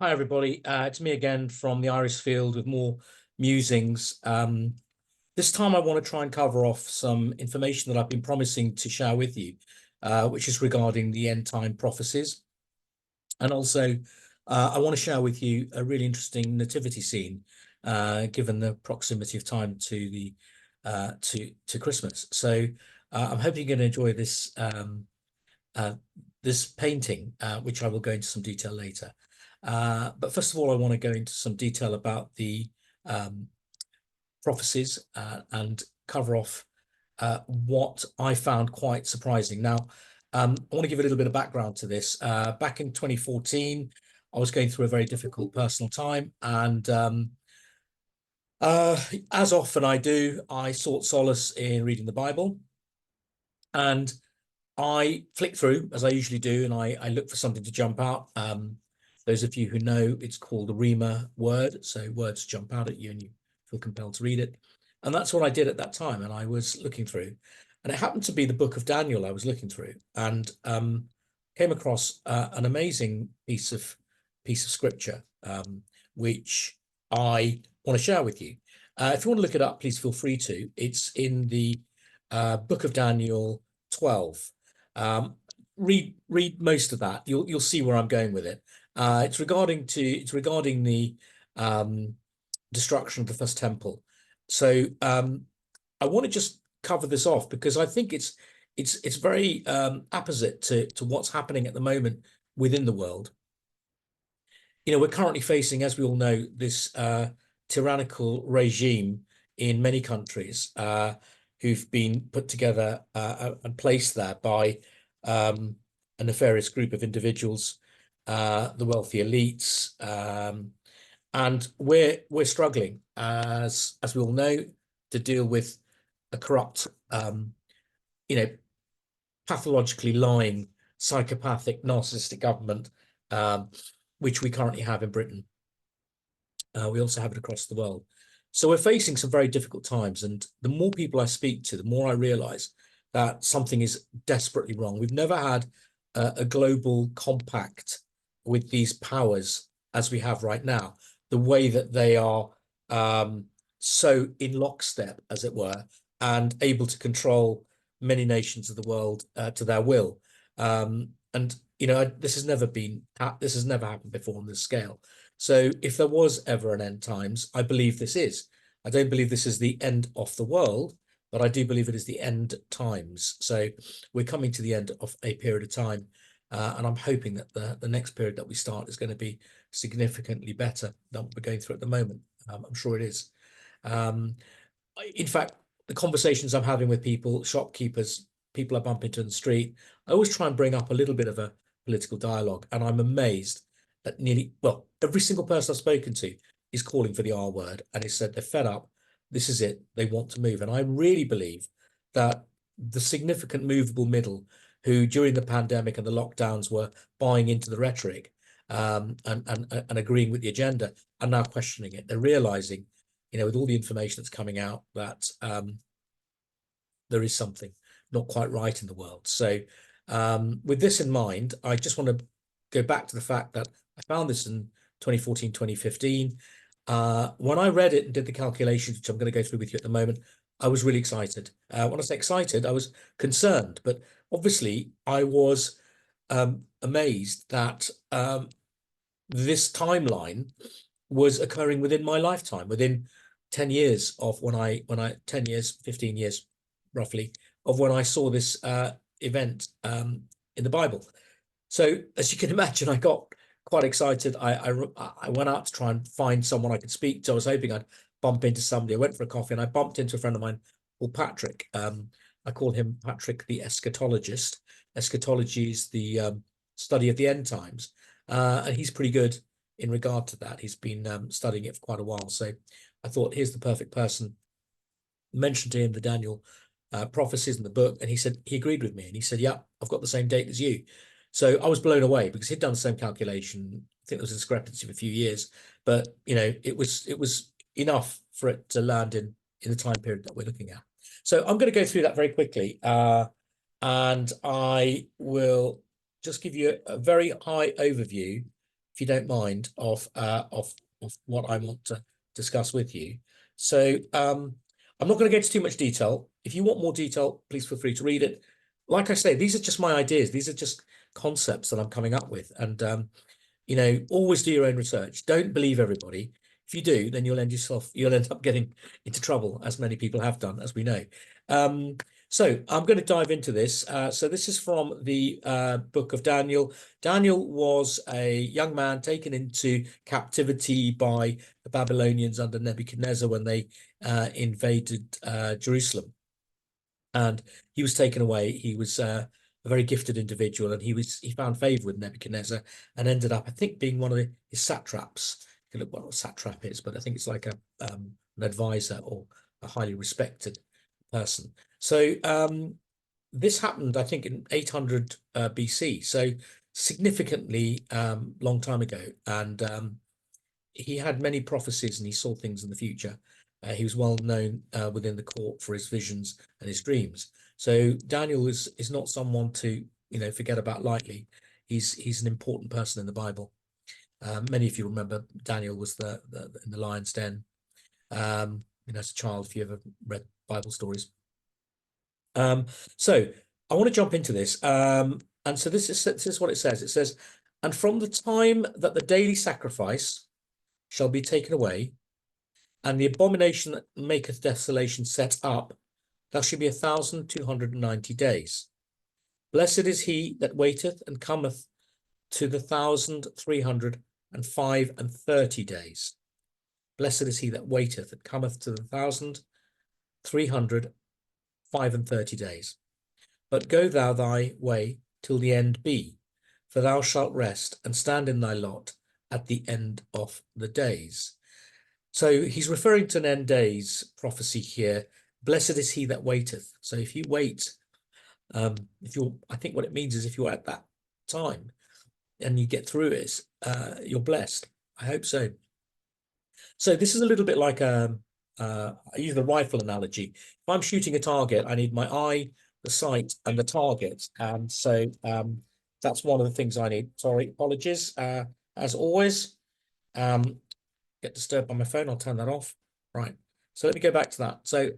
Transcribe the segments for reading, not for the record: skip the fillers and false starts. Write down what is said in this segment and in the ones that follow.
Hi, everybody. It's me again from the Iris Field with more musings. This time I want to try and cover off some information that I've been promising to share with you, which is regarding the end time prophecies. And also, I want to share with you a really interesting nativity scene, given the proximity of time to the to Christmas. So I'm hoping you're going to enjoy this painting, which I will go into some detail later. But first of all, I want to go into some detail about the prophecies and cover off what I found quite surprising. Now, I want to give a little bit of background to this. Back in 2014, I was going through a very difficult personal time, and as often I do, I sought solace in reading the Bible, and I flick through, as I usually do, and I look for something to jump out. Those of you who know, it's called the Rhema word, so words jump out at you and you feel compelled to read it. And that's what I did at that time, and I was looking through. And it happened to be the book of Daniel I was looking through, and came across an amazing piece of scripture, which I want to share with you. If you want to look it up, please feel free to. It's in the book of Daniel 12. Read most of that. You'll see where I'm going with it. It's regarding the destruction of the first temple. So I want to just cover this off because I think it's very apposite to what's happening at the moment within the world. You know, we're currently facing, as we all know, this tyrannical regime in many countries who've been put together and placed there by a nefarious group of individuals, the wealthy elites, and we're struggling, as we all know, to deal with a corrupt, pathologically lying, psychopathic, narcissistic government, which we currently have in Britain. We also have it across the world. So we're facing some very difficult times, and the more people I speak to, the more I realize that something is desperately wrong. We've never had a global compact with these powers as we have right now, the way that they are so in lockstep, as it were, and able to control many nations of the world to their will. And you know, this has never happened before on this scale. So if there was ever an end times, I believe this is. I don't believe this is the end of the world, but I do believe it is the end times. So we're coming to the end of a period of time, and I'm hoping that the next period that we start is going to be significantly better than what we're going through at the moment. I'm sure it is. In fact, the conversations I'm having with people, shopkeepers, people I bump into in the street, I always try and bring up a little bit of a political dialogue, and I'm amazed that every single person I've spoken to is calling for the R word, and has said they're fed up. This is it. They want to move. And I really believe that the significant movable middle who during the pandemic and the lockdowns were buying into the rhetoric and agreeing with the agenda are now questioning it. They're realizing, you know, with all the information that's coming out, that there is something not quite right in the world. So with this in mind, I just want to go back to the fact that I found this in 2014, 2015. When I read it and did the calculations, which I'm going to go through with you at the moment, I was really excited. When I say excited, I was concerned, but obviously I was amazed that this timeline was occurring within my lifetime, within 10 years of 10 years, 15 years roughly, of when I saw this event in the Bible. So as you can imagine, I got quite excited. I went out to try and find someone I could speak to. I was hoping I'd bump into somebody. I went for a coffee and I bumped into a friend of mine called Patrick. I call him Patrick the eschatologist. Eschatology is the study of the end times. And he's pretty good in regard to that. He's been studying it for quite a while. So I thought, here's the perfect person. Mentioned to him the Daniel prophecies in the book, and he said he agreed with me, and he said, yeah, I've got the same date as you. So I was blown away because he'd done the same calculation. I think there was a discrepancy of a few years, but you know, it was enough for it to land in the time period that we're looking at. So I'm going to go through that very quickly, and I will just give you a very high overview if you don't mind, of what I want to discuss with you. So I'm not going to get into too much detail. If you want more detail, please feel free to read it. Like I say, these are just my ideas. These are just concepts that I'm coming up with. And, you know, always do your own research. Don't believe everybody. If you do, then you'll end up getting into trouble, as many people have done, as we know. So I'm going to dive into this. So this is from the book of Daniel. Daniel was a young man taken into captivity by the Babylonians under Nebuchadnezzar when they invaded Jerusalem. And he was taken away. He was a very gifted individual, and he found favor with Nebuchadnezzar and ended up, I think, being one of his satraps. You can look what a satrap is, but I think it's like an advisor or a highly respected person. So this happened, I think, in 800 BC, so significantly long time ago. And he had many prophecies and he saw things in the future. He was well known within the court for his visions and his dreams. So Daniel is not someone to, you know, forget about lightly. He's an important person in the Bible. Many of you remember Daniel was in the lion's den. You know, as a child, if you ever read Bible stories. So I want to jump into this. And so this is what it says. It says, "And from the time that the daily sacrifice shall be taken away, and the abomination that maketh desolation set up, that shall be 1,290 days. Blessed is he that waiteth and cometh to the 1,335 days. Blessed is he that waiteth and cometh to the 1,335 days. But go thou thy way till the end be, for thou shalt rest and stand in thy lot at the end of the days." So he's referring to an end days prophecy here. Blessed is he that waiteth. So if you wait, I think what it means is if you're at that time and you get through it, you're blessed. I hope so. So this is a little bit like I use the rifle analogy. If I'm shooting a target, I need my eye, the sight, and the target. And so that's one of the things I need. Sorry, apologies. As always, get disturbed by my phone, I'll turn that off. Right. So let me go back to that. So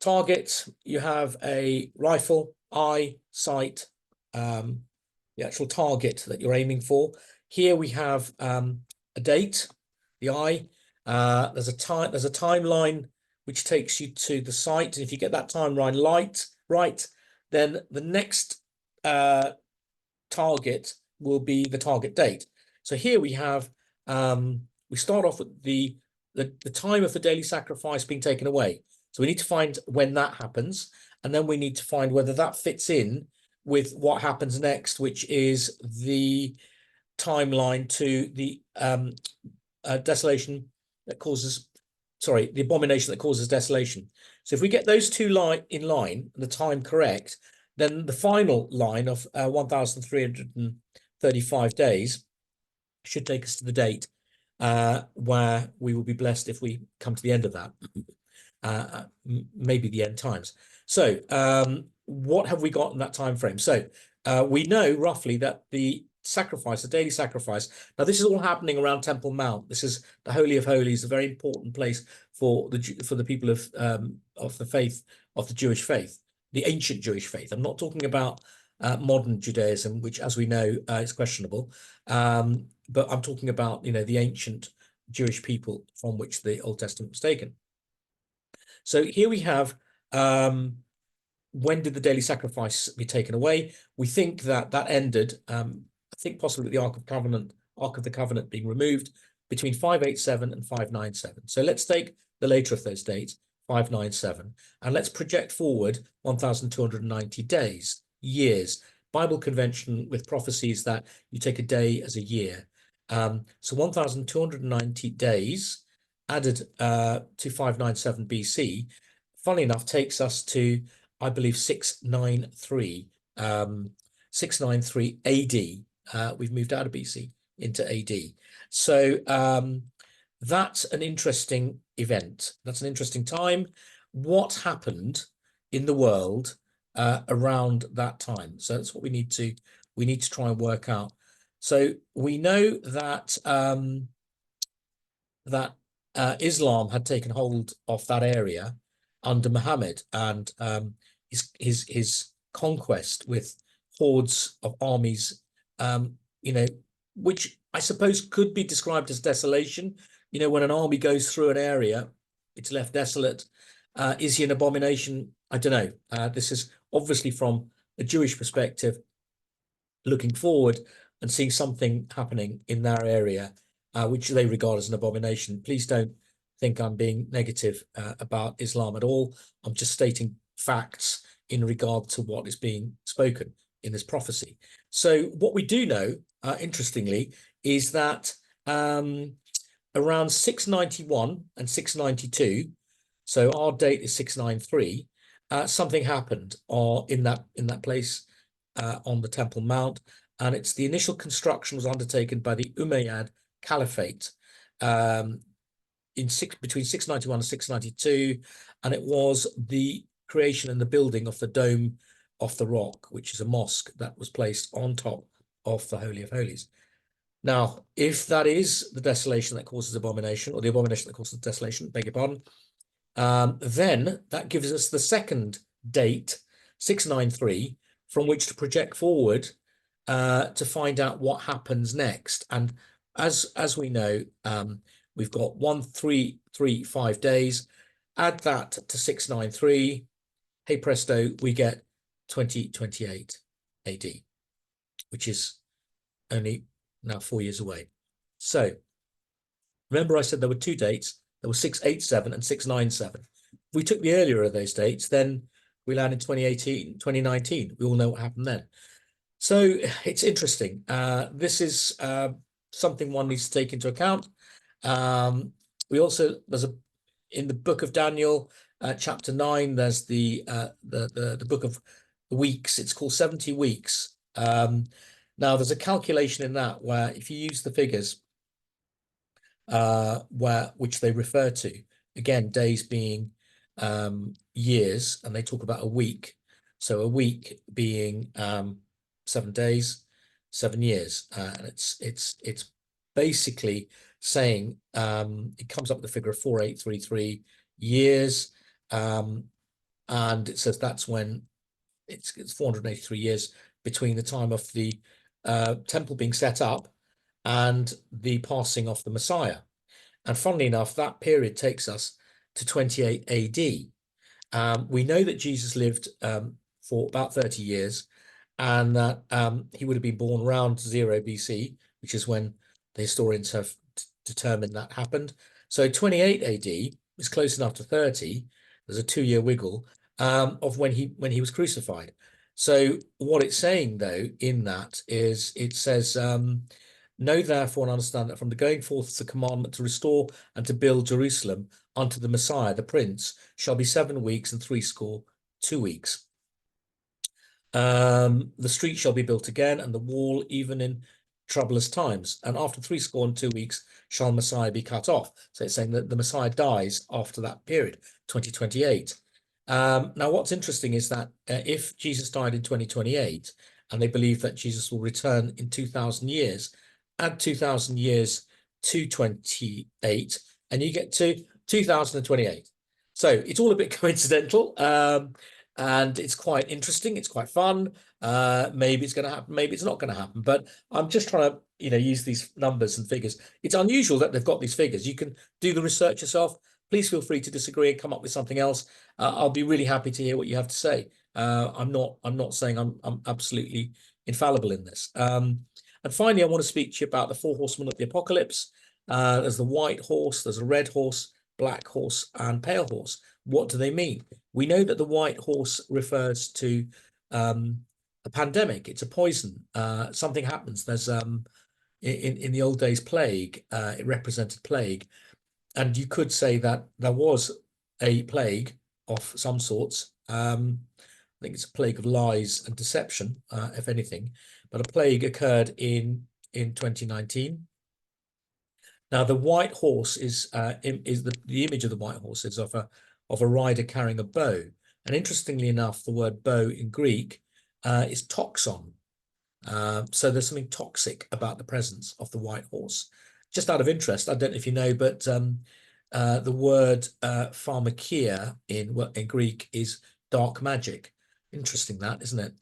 target, you have a rifle, eye, sight, the actual target that you're aiming for. Here we have a date, the eye. There's a timeline which takes you to the sight. And if you get that timeline right, then the next target will be the target date. So here we have we start off with the time of the daily sacrifice being taken away. So we need to find when that happens, and then we need to find whether that fits in with what happens next, which is the timeline to the desolation that causes, sorry, the abomination that causes desolation. So if we get those two in line, the time correct, then the final line of 1,335 days should take us to the date where we will be blessed if we come to the end of that, maybe the end times. So what have we got in that time frame? So we know roughly that the sacrifice, the daily sacrifice, now this is all happening around Temple Mount. This is the Holy of Holies, a very important place for the people of the faith, of the Jewish faith, the ancient Jewish faith. I'm not talking about modern Judaism, which, as we know, is questionable. But I'm talking about, you know, the ancient Jewish people from which the Old Testament was taken. So here we have, when did the daily sacrifice be taken away? We think that ended, I think possibly the Ark of the Covenant being removed between 587 and 597. So let's take the later of those dates, 597, and let's project forward 1,290 days, years. Bible convention with prophecies that you take a day as a year. So 1,290 days added to 597 BC, funnily enough, takes us to, I believe, 693 AD. We've moved out of BC into AD. So that's an interesting event. That's an interesting time. What happened in the world around that time? So that's what we need to try and work out. So we know that Islam had taken hold of that area under Muhammad, and his conquest with hordes of armies, you know, which I suppose could be described as desolation. You know, when an army goes through an area, it's left desolate. Is he an abomination? I don't know. This is obviously from a Jewish perspective, looking forward and seeing something happening in their area, which they regard as an abomination. Please don't think I'm being negative about Islam at all. I'm just stating facts in regard to what is being spoken in this prophecy. So what we do know, interestingly, is that around 691 and 692, so our date is 693, something happened in that place on the Temple Mount, and it's the initial construction was undertaken by the Umayyad Caliphate between 691 and 692, and it was the creation and the building of the Dome of the Rock, which is a mosque that was placed on top of the Holy of Holies. Now, if that is the desolation that causes abomination, or the abomination that causes desolation, beg your pardon, then that gives us the second date, 693, from which to project forward to find out what happens next. And as we know, we've got 1,335 days. Add that to 693. Hey presto, we get 2028 AD, which is only now 4 years away. So remember I said there were two dates. There were 687 and 697. If we took the earlier of those dates, then we land in 2018, 2019. We all know what happened then. So it's interesting. This is something one needs to take into account. We also, in the book of Daniel, chapter 9, there's the book of weeks. It's called 70 weeks. Now there's a calculation in that where if you use the figures which they refer to, again, days being years, and they talk about a week. So a week being 7 days, 7 years, and it's basically saying it comes up with the figure of 4833 years, and it says that's when it's 483 years between the time of the temple being set up and the passing of the Messiah. And funnily enough, that period takes us to 28 AD. We know that Jesus lived for about 30 years, and that he would have been born around 0 BC, which is when the historians have determined that happened. So 28 AD is close enough to 30. There's a 2-year wiggle of when he was crucified. So what it's saying, though, in that is it says, know therefore and understand that from the going forth of the commandment to restore and to build Jerusalem unto the Messiah, the Prince, shall be 7 weeks and 62 weeks. The street shall be built again, and the wall even in troublous times. And after 62 weeks shall Messiah be cut off. So it's saying that the Messiah dies after that period, 2028. Now, what's interesting is that if Jesus died in 2028, and they believe that Jesus will return in 2,000 years, add 2,000 years to 28, and you get to 2028. So it's all a bit coincidental, and it's quite interesting. It's quite fun. Maybe it's going to happen. Maybe it's not going to happen. But I'm just trying to, use these numbers and figures. It's unusual that they've got these figures. You can do the research yourself. Please feel free to disagree and come up with something else. I'll be really happy to hear what you have to say. I'm not saying I'm absolutely infallible in this. And finally, I want to speak to you about the 4 horsemen of the apocalypse. There's the white horse, there's a red horse, black horse, and pale horse. What do they mean? We know that the white horse refers to a pandemic. It's a poison. Something happens. There's in the old days plague. It represented plague. And you could say that there was a plague of some sorts. I think it's a plague of lies and deception, if anything. But a plague occurred in 2019. Now, the white horse is the image of the white horse is of a rider carrying a bow. And interestingly enough, the word bow in Greek is toxon. So there's something toxic about the presence of the white horse. Just out of interest, I don't know if you know, but the word pharmakia in Greek is dark magic. Interesting that, isn't it?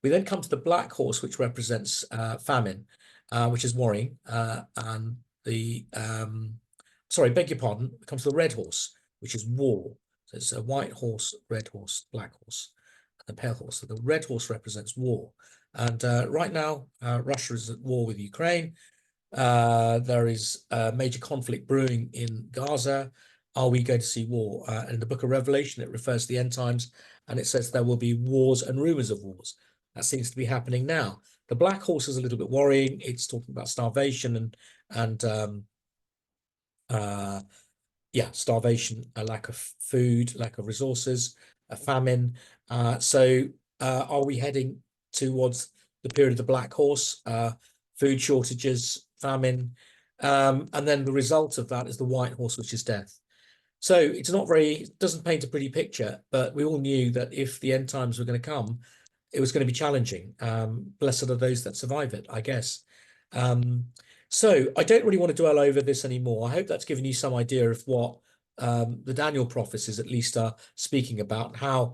We then come to the black horse, which represents famine, which is worrying. And the, sorry, beg your pardon, it comes to the red horse, which is war. So it's a white horse, red horse, black horse, and the pale horse. So the red horse represents war. And right now, Russia is at war with Ukraine. There is a major conflict brewing in Gaza. Are we going to see war? In the book of Revelation, it refers to the end times, and it says there will be wars and rumors of wars. That seems to be happening now. The black horse is a little bit worrying. It's talking about starvation and yeah, starvation, a lack of food, lack of resources, a famine. So are we heading towards the period of the black horse? Food shortages, famine, and then the result of that is the white horse, which is death. So it's not very, it doesn't paint a pretty picture, but we all knew that if the end times were going to come, it was going to be challenging. Blessed are those that survive it, I guess. So I don't really want to dwell over this anymore. I hope that's given you some idea of what the Daniel prophecies at least are speaking about, how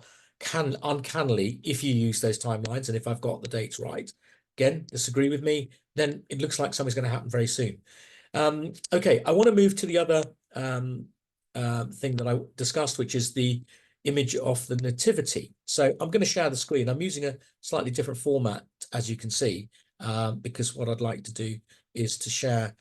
uncannily, if you use those timelines, and if I've got the dates right, again, disagree with me, then it looks like something's going to happen very soon. Okay, I want to move to the other thing that I discussed, which is the image of the nativity. So I'm going to share the screen. I'm using a slightly different format, as you can see, because what I'd like to do is to share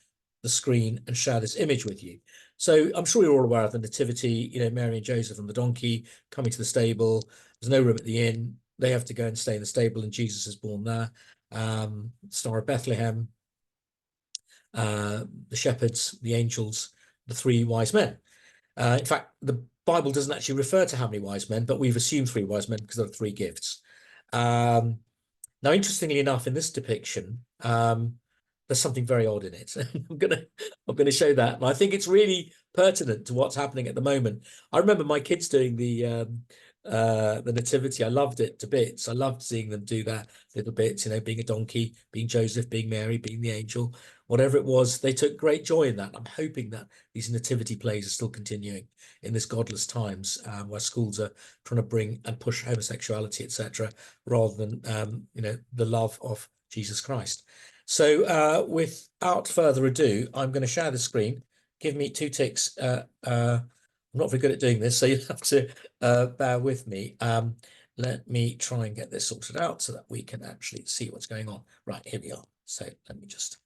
the screen and share this image with you. So I'm sure you're all aware of the nativity, you know, Mary and Joseph and the donkey coming to the stable. There's no room at the inn. They have to go and stay in the stable, and Jesus is born there. Star of Bethlehem, the shepherds, the angels, the three wise men. In fact, the Bible doesn't actually refer to how many wise men, but we've assumed three wise men because there are three gifts. Now, interestingly enough, in this depiction, there's something very odd in it. I'm gonna show that, and I think it's really pertinent to what's happening at the moment. I remember my kids doing the nativity. I loved it to bits. I loved seeing them do that little bits, you know, being a donkey, being Joseph, being Mary, being the angel, whatever it was. They took great joy in that. I'm hoping that these nativity plays are still continuing in this godless times, where schools are trying to bring and push homosexuality, etc., rather than you know, the love of Jesus Christ. So without further ado, I'm going to share the screen. Give me 2 ticks. I'm not very good at doing this, so you'll have to bear with me. Let me try and get this sorted out so that we can actually see what's going on. Right, here we are. So let me just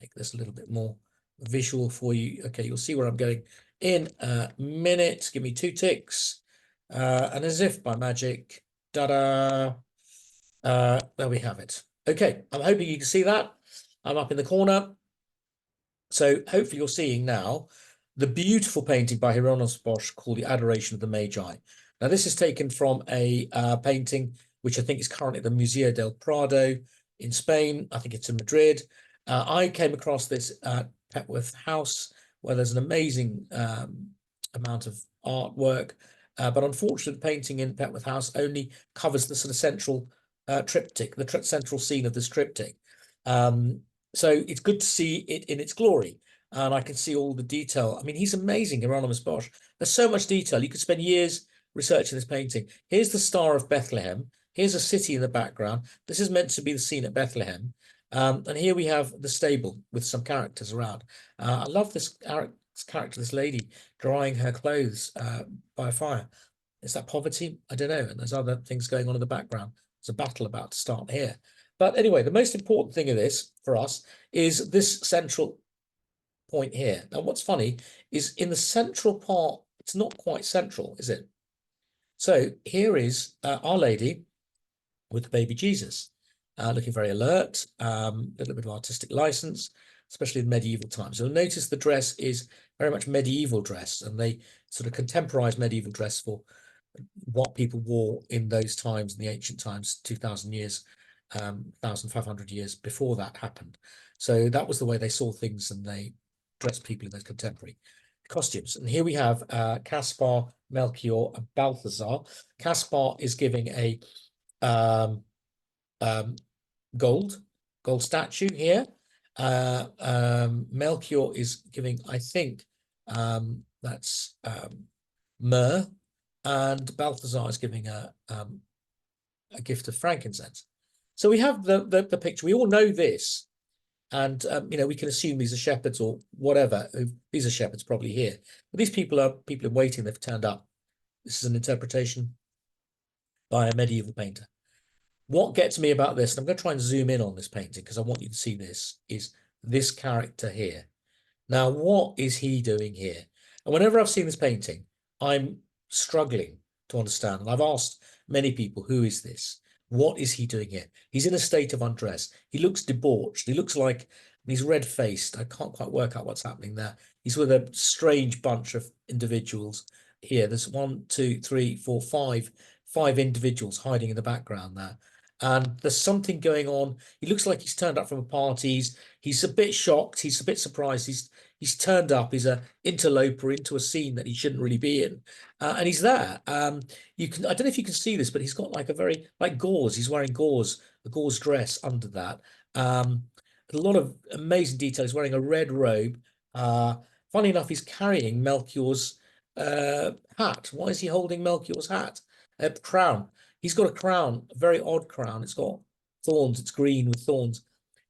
make this a little bit more visual for you. Okay, you'll see where I'm going in a minute. Give me 2 ticks. And as if by magic, there we have it. Okay, I'm hoping you can see that. I'm up in the corner. So hopefully you're seeing now the beautiful painting by Hieronymus Bosch called The Adoration of the Magi. Now, this is taken from a painting which I think is currently at the Museo del Prado in Spain. I think it's in Madrid. I came across this at Petworth House, where there's an amazing amount of artwork. But unfortunately, the painting in Petworth House only covers the sort of central triptych, the central scene of this triptych. So it's good to see it in its glory. And I can see all the detail. I mean, he's amazing, Hieronymus Bosch. There's so much detail. You could spend years researching this painting. Here's the Star of Bethlehem. Here's a city in the background. This is meant to be the scene at Bethlehem. And here we have the stable with some characters around. I love this character, this lady, drying her clothes by a fire. Is that poverty? I don't know. And there's other things going on in the background. There's a battle about to start here. But anyway, the most important thing of this for us is this central point here. Now, what's funny is in the central part, it's not quite central, is it? So here is Our Lady with the baby Jesus, looking very alert, a little bit of artistic license, especially in medieval times. You'll notice the dress is very much medieval dress, and they sort of contemporized medieval dress for what people wore in those times, in the ancient times, 2,000 years, 1,500 years before that happened. So that was the way they saw things, and they dressed people in those contemporary costumes. And here we have Caspar, Melchior, and Balthazar. Caspar is giving a gold statue here. Melchior is giving, I think, that's myrrh, and Balthazar is giving a gift of frankincense. So we have the picture. We all know this, and you know, we can assume these are shepherds or whatever. These are shepherds probably here, but these people are people in waiting. They've turned up. This is an interpretation by a medieval painter. What gets me about this, and I'm going to try and zoom in on this painting because I want you to see this, is this character here. Now, what is he doing here? And whenever I've seen this painting, I'm struggling to understand. And I've asked many people, who is this? What is he doing here? He's in a state of undress. He looks debauched. He looks like he's red-faced. I can't quite work out what's happening there. He's with a strange bunch of individuals here. There's 1, 2, 3, 4, 5 individuals hiding in the background there. And there's something going on. He looks like he's turned up from a party. He's a bit shocked. He's a bit surprised. He's turned up. He's a interloper into a scene that he shouldn't really be in, and he's there. You can, I don't know if you can see this, but he's got like a very, like gauze. He's wearing gauze, a gauze dress under that. A lot of amazing detail. He's wearing a red robe. Funny enough, he's carrying Melchior's hat. Why is he holding Melchior's hat? Crown. He's got a crown, a very odd crown. It's got thorns. It's green with thorns.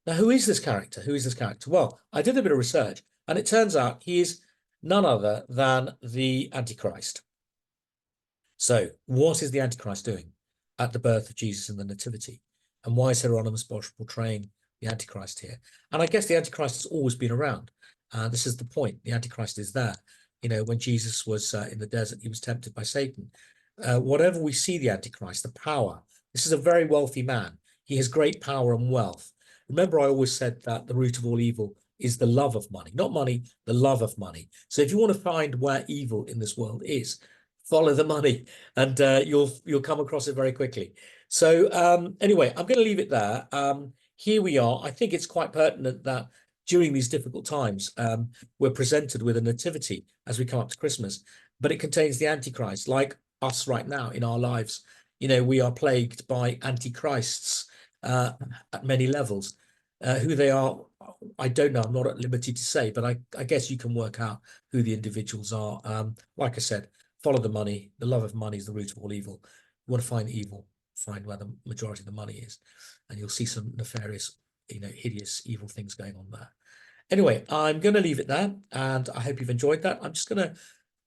Now, who is this character? Who is this character? Well, I did a bit of research, and it turns out he is none other than the Antichrist. So what is the Antichrist doing at the birth of Jesus in the Nativity? And why is Hieronymus Bosch portraying the Antichrist here? And I guess the Antichrist has always been around. This is the point. The Antichrist is there. You know, when Jesus was in the desert, he was tempted by Satan. Whatever we see the Antichrist, the power, this is a very wealthy man. He has great power and wealth. Remember, I always said that the root of all evil is the love of money, not money, the love of money. So if you want to find where evil in this world is, follow the money, and you'll come across it very quickly. So anyway, I'm going to leave it there. Here we are. I think it's quite pertinent that during these difficult times, we're presented with a nativity as we come up to Christmas, but it contains the Antichrist, like us right now in our lives. You know, we are plagued by Antichrists at many levels. Who they are, I don't know. I'm not at liberty to say, but I guess you can work out who the individuals are. Like I said, follow the money. The love of money is the root of all evil. You want to find evil, find where the majority of the money is, and you'll see some nefarious, you know, hideous, evil things going on there. Anyway, I'm going to leave it there, and I hope you've enjoyed that. I'm just going to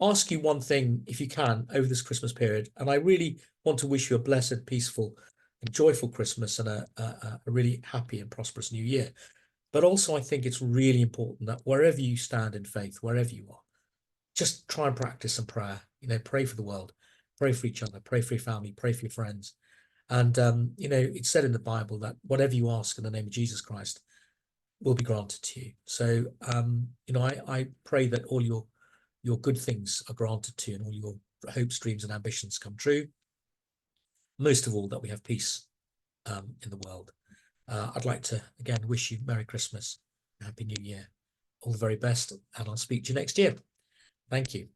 ask you one thing, if you can, over this Christmas period, and I really want to wish you a blessed, peaceful, and joyful Christmas and a really happy and prosperous new year. But also, I think it's really important that wherever you stand in faith, wherever you are, just try and practice some prayer. You know, pray for the world, pray for each other, pray for your family, pray for your friends. And, you know, it's said in the Bible that whatever you ask in the name of Jesus Christ will be granted to you. So, you know, I pray that all your good things are granted to you and all your hopes, dreams and ambitions come true. Most of all, that we have peace in the world. I'd like to, again, wish you Merry Christmas, Happy New Year. All the very best, and I'll speak to you next year. Thank you.